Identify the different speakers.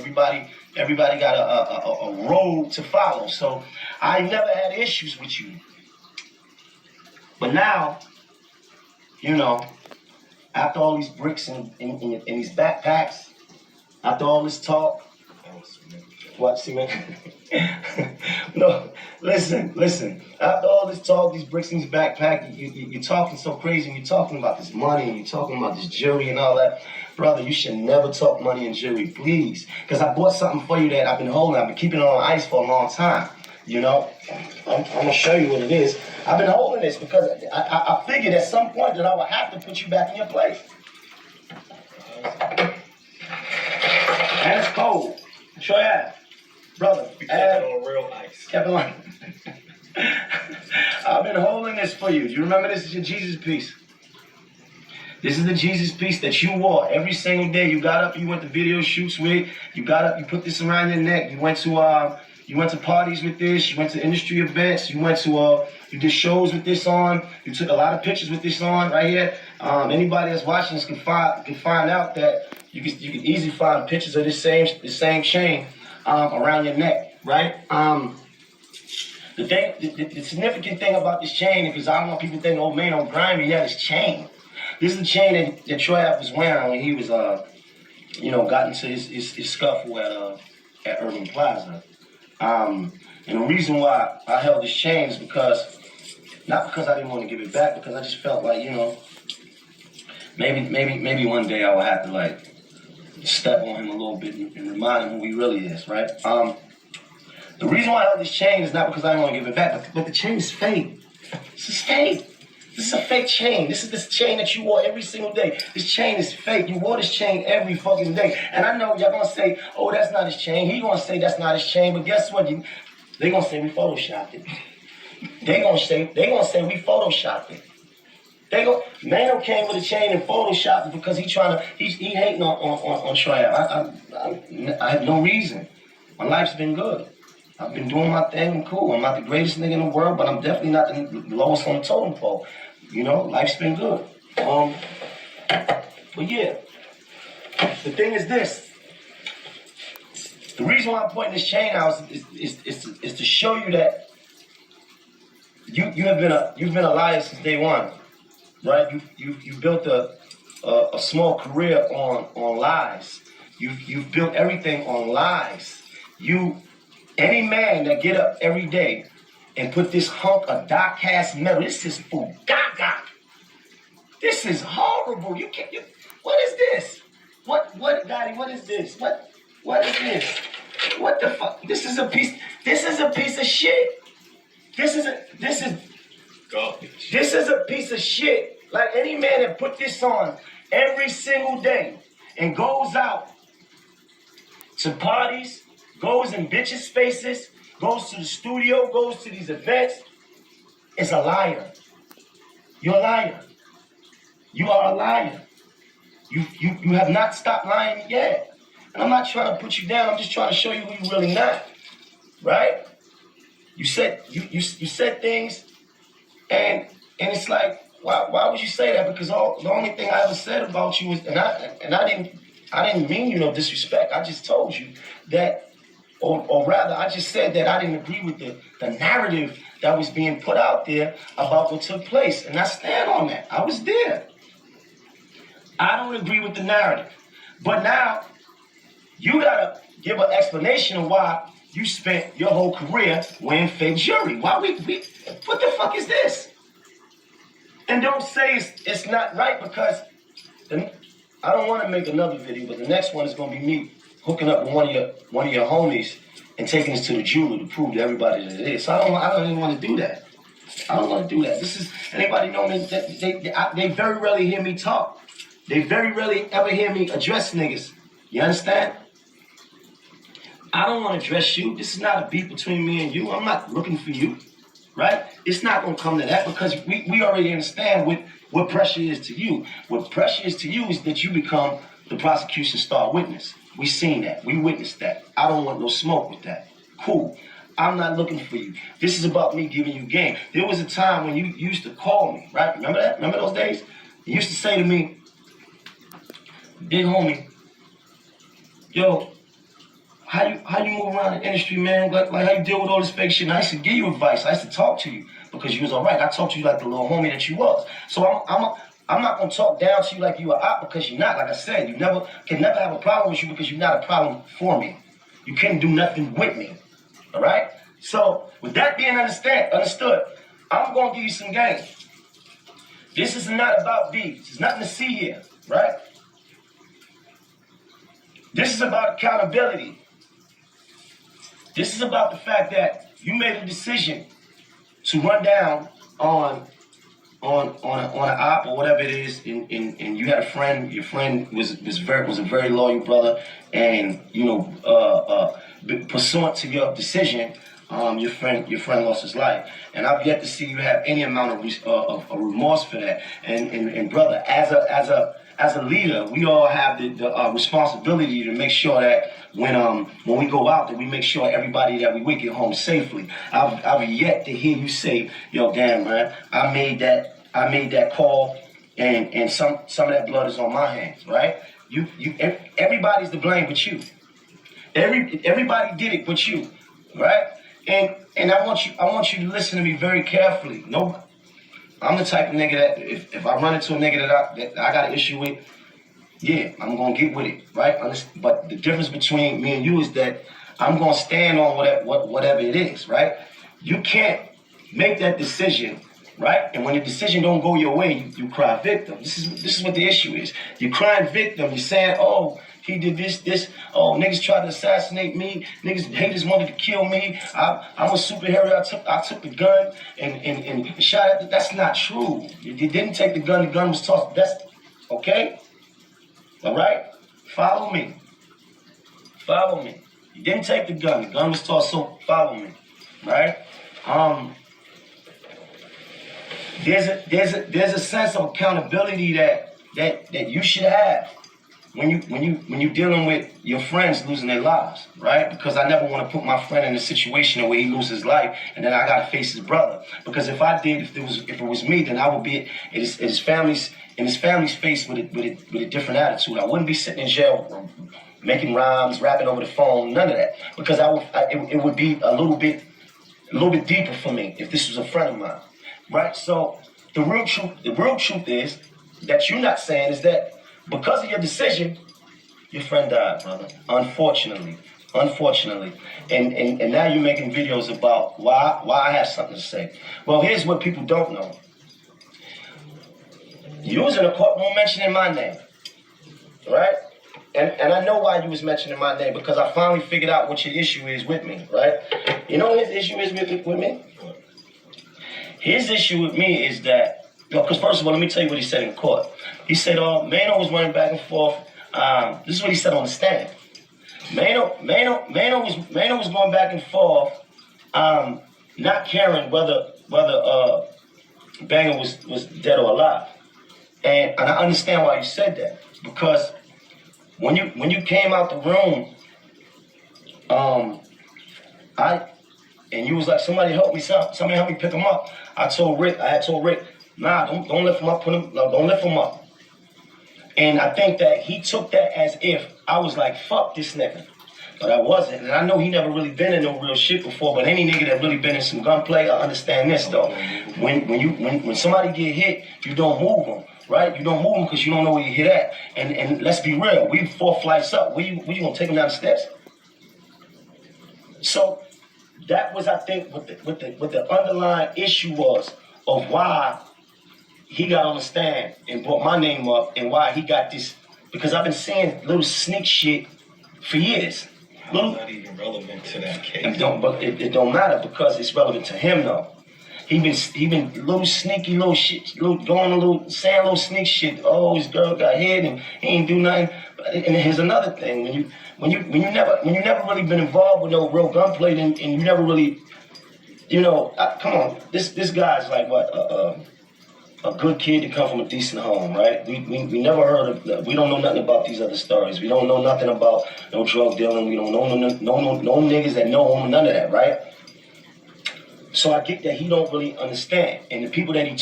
Speaker 1: judge. Everybody got a road to follow. So I never had issues with you. But now, you know, after all these bricks in these backpacks, after all this talk, what, cement? No, listen. After all this talk, these bricks in this backpack, you're talking so crazy. You're talking about this money, and you're talking about this jewelry and all that. Brother, you should never talk money and jewelry, please. Because I bought something for you that I've been holding. I've been keeping it on ice for a long time. You know, I'm going to show you what it is. I've been holding this because I figured at some point that I would have to put you back in your place. And it's cold. Troy Ave. Brother,
Speaker 2: you kept it on real ice.
Speaker 1: Kept it on. I've been holding this for you. Do you remember this is your Jesus piece? This is the Jesus piece that you wore every single day. You got up, you went to video shoots with. You got up, you put this around your neck. You went to parties with this. You went to industry events. You you did shows with this on. You took a lot of pictures with this on right here. Anybody that's watching this can find out that you can easily find pictures of this same chain around your neck, right? The significant thing about this chain, because I don't want people to think, oh, Maino grimy, yeah, this chain. This is the chain that Troy Ave was wearing when he was, got into his scuffle at Urban Plaza. And the reason why I held this chain is not because I didn't want to give it back, because I just felt like, maybe one day I would have to like step on him a little bit and remind him who he really is, right? The reason why I held this chain is not because I didn't want to give it back, but the chain is fake. This is fake. This is a fake chain. This is this chain that you wore every single day. This chain is fake. You wore this chain every fucking day. And I know y'all gonna say, oh, that's not his chain. He gonna say that's not his chain. But guess what? They gonna say we photoshopped it. They gonna say we photoshopped it. Maino came with a chain and photoshopped it because he hating on Troy Ave. I have no reason. My life's been good. I've been doing my thing. I'm cool. I'm not the greatest nigga in the world, but I'm definitely not the lowest on the totem pole. Life's been good. But yeah, the thing is this. The reason why I'm pointing this chain out is to show you that you've been a liar since day one, right? You built a small career on lies. You've built everything on lies. Any man that get up every day and put this hunk of dark-ass metal, this is fugaga. This is horrible. What is this? What, Gotti, what is this? What is this? What the fuck? This is a piece of shit. This is garbage. This is a piece of shit. Like any man that put this on every single day and goes out to parties, goes in bitches' faces, goes to the studio, goes to these events, is a liar. You're a liar. You are a liar. You have not stopped lying yet. And I'm not trying to put you down. I'm just trying to show you who you're really not. Right? You said things, and it's like, why would you say that? Because the only thing I ever said about you was, and I didn't mean you no disrespect. I just told you that, or rather, I just said that I didn't agree with the narrative that was being put out there about what took place. And I stand on that. I was there. I don't agree with the narrative. But now, you gotta give an explanation of why you spent your whole career wearing fake jewelry. Why what the fuck is this? And don't say it's not right, because I don't want to make another video, but the next one is gonna be me hooking up with one of your homies and taking this to the jeweler to prove to everybody that it is. So I don't even want to do that. I don't want to do that. This is, anybody know me, they very rarely hear me talk. They very rarely ever hear me address niggas. You understand? I don't want to address you. This is not a beef between me and you. I'm not looking for you, right? It's not going to come to that, because we already understand what pressure is to you. What pressure is to you is that you become the prosecution's star witness. We seen that. We witnessed that. I don't want no smoke with that. Cool. I'm not looking for you. This is about me giving you game. There was a time when you used to call me, right? Remember that? Remember those days? You used to say to me, big homie, yo, how you move around the industry, man? Like how you deal with all this fake shit. And I used to give you advice. I used to talk to you because you was all right. I talked to you like the little homie that you was. So I'm not gonna talk down to you like you are out because you're not. Like I said, you can never have a problem with you because you're not a problem for me. You can't do nothing with me. All right. So with that being understood, I'm gonna give you some game. This is not about beef. There's nothing to see here, right? This is about accountability. This is about the fact that you made a decision to run down on an op or whatever it is, and you had a friend. Your friend was a very loyal brother, and pursuant to your decision, your friend lost his life, and I've yet to see you have any amount of remorse for that. And brother, as a leader, we all have the responsibility to make sure that when we go out, that we make sure everybody that we with get home safely. I've yet to hear you say, "Yo, damn man, I made that call, and some of that blood is on my hands." Right? Everybody's to blame but you. Everybody did it but you. Right? And I want you to listen to me very carefully. No. I'm the type of nigga that if I run into a nigga that I got an issue with, yeah, I'm gonna get with it, right? But the difference between me and you is that I'm gonna stand on whatever it is, right? You can't make that decision, right? And when the decision don't go your way, you cry victim. This is what the issue is. You're crying victim. You're saying, oh, he did this. Oh, niggas tried to assassinate me. Niggas haters wanted to kill me. I'm a superhero. I took the gun and shot at it. That's not true. You didn't take the gun. The gun was tossed. That's okay. All right. Follow me. Follow me. You didn't take the gun. The gun was tossed. So follow me. Right. There's a sense of accountability that you should have when you dealing with your friends losing their lives, right? Because I never want to put my friend in a situation where he loses his life and then I gotta face his brother. Because if I did, if it was me, then I would be in his family's face with a different attitude. I wouldn't be sitting in jail making rhymes, rapping over the phone, none of that. Because it would be a little bit deeper for me if this was a friend of mine, right? So the real truth is that you're not saying is that because of your decision, your friend died, brother. Unfortunately. And now you're making videos about why I have something to say. Well, here's what people don't know. You was in a courtroom mentioning my name, right? And I know why you was mentioning my name, because I finally figured out what your issue is with me, right? You know what his issue is with me? His issue with me is that, because first of all, let me tell you what he said in court. He said, Maino was running back and forth. This is what he said on the stand. Maino was going back and forth, not caring whether Banger was dead or alive. And I understand why you said that, because when you came out the room, and you was like, somebody help me pick him up. I had told Rick, nah, don't lift him up, don't lift him up. And I think that he took that as if I was like, fuck this nigga. But I wasn't. And I know he never really been in no real shit before, but any nigga that really been in some gunplay, I understand this though. When somebody get hit, you don't move them, right? You don't move them because you don't know where you hit at. And let's be real, we 4 flights up. Where you gonna take them down the steps? So that was, I think, what the underlying issue was of why he got on the stand and brought my name up, and why he got this, because I've been saying little sneak shit for years.
Speaker 2: How's that even relevant to that case?
Speaker 1: It don't matter, because it's relevant to him though. He been little sneaky little shit, saying little sneak shit. Oh, his girl got hit and he ain't do nothing. And here's another thing: when you never really been involved with no real gunplay, and you never really, come on, this guy's like what a good kid to come from a decent home, right? We never heard of, we don't know nothing about these other stories. We don't know nothing about no drug dealing. We don't know no niggas that know him, none of that, right? So I get that he don't really understand, and the people that he